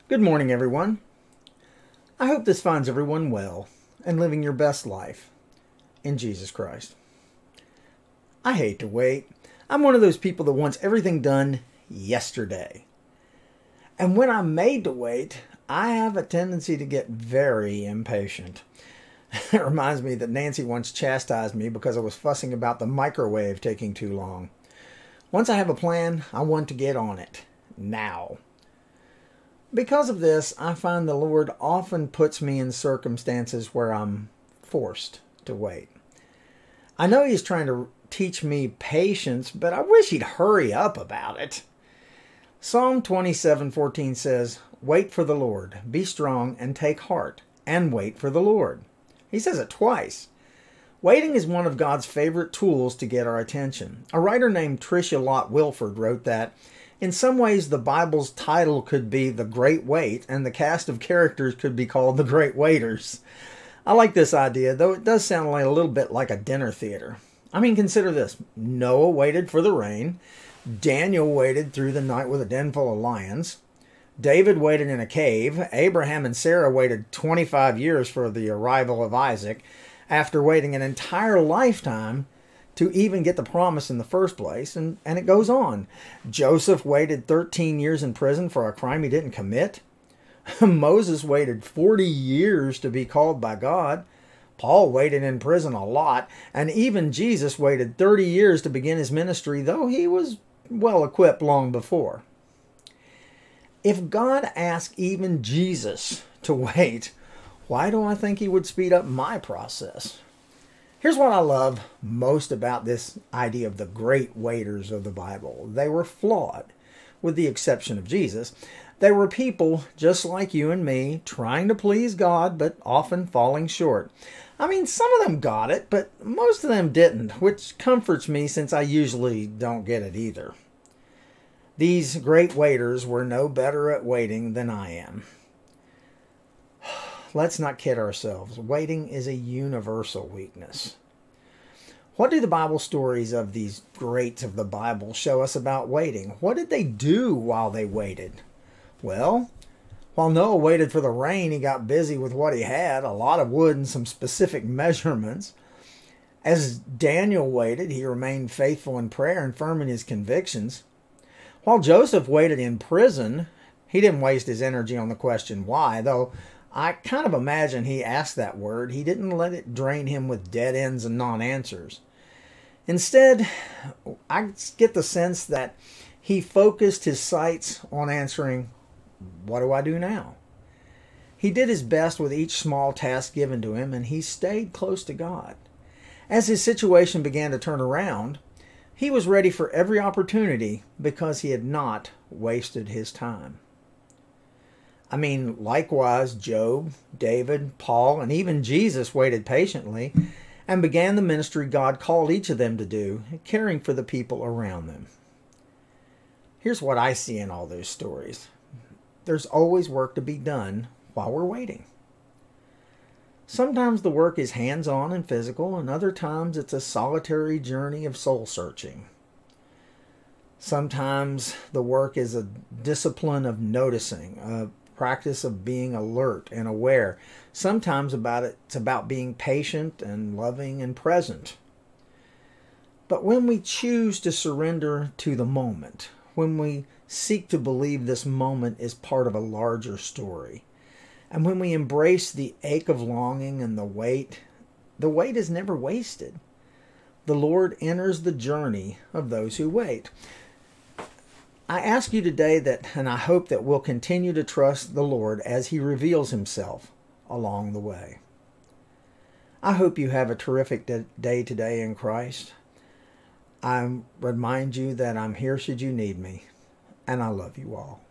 Good morning, everyone. I hope this finds everyone well and living your best life in Jesus Christ. I hate to wait. I'm one of those people that wants everything done yesterday. And when I'm made to wait, I have a tendency to get very impatient. It reminds me that Nancy once chastised me because I was fussing about the microwave taking too long. Once I have a plan, I want to get on it now. Because of this, I find the Lord often puts me in circumstances where I'm forced to wait. I know He's trying to teach me patience, but I wish He'd hurry up about it. Psalm 27:14 says, "Wait for the Lord, be strong and take heart, and wait for the Lord." He says it twice. Waiting is one of God's favorite tools to get our attention. A writer named Tricia Lott Wilford wrote that, in some ways, the Bible's title could be The Great Wait, and the cast of characters could be called The Great Waiters. I like this idea, though it does sound like a little bit like a dinner theater. I mean, consider this. Noah waited for the rain. Daniel waited through the night with a den full of lions. David waited in a cave. Abraham and Sarah waited 25 years for the arrival of Isaac, after waiting an entire lifetime to even get the promise in the first place, and it goes on. Joseph waited 13 years in prison for a crime he didn't commit. Moses waited 40 years to be called by God. Paul waited in prison a lot, and even Jesus waited 30 years to begin his ministry, though he was well equipped long before. If God asked even Jesus to wait, why do I think He would speed up my process? Here's what I love most about this idea of the great waiters of the Bible. They were flawed, with the exception of Jesus. They were people just like you and me, trying to please God, but often falling short. I mean, some of them got it, but most of them didn't, which comforts me since I usually don't get it either. These great waiters were no better at waiting than I am. Let's not kid ourselves. Waiting is a universal weakness. What do the Bible stories of these greats of the Bible show us about waiting? What did they do while they waited? Well, while Noah waited for the rain, he got busy with what he had, a lot of wood and some specific measurements. As Daniel waited, he remained faithful in prayer and firm in his convictions. While Joseph waited in prison, he didn't waste his energy on the question why, though I kind of imagine he asked that word. He didn't let it drain him with dead ends and non-answers. Instead, I get the sense that he focused his sights on answering, what do I do now? He did his best with each small task given to him, and he stayed close to God. As his situation began to turn around, he was ready for every opportunity because he had not wasted his time. I mean, likewise, Job, David, Paul, and even Jesus waited patiently and began the ministry God called each of them to do, caring for the people around them. Here's what I see in all those stories. There's always work to be done while we're waiting. Sometimes the work is hands-on and physical, and other times it's a solitary journey of soul-searching. Sometimes the work is a discipline of noticing, a practice of being alert and aware. Sometimes it's about being patient and loving and present. But when we choose to surrender to the moment, when we seek to believe this moment is part of a larger story, and when we embrace the ache of longing and the wait is never wasted. The Lord enters the journey of those who wait. I ask you today and I hope that we'll continue to trust the Lord as He reveals Himself along the way. I hope you have a terrific day today in Christ. I remind you that I'm here should you need me, and I love you all.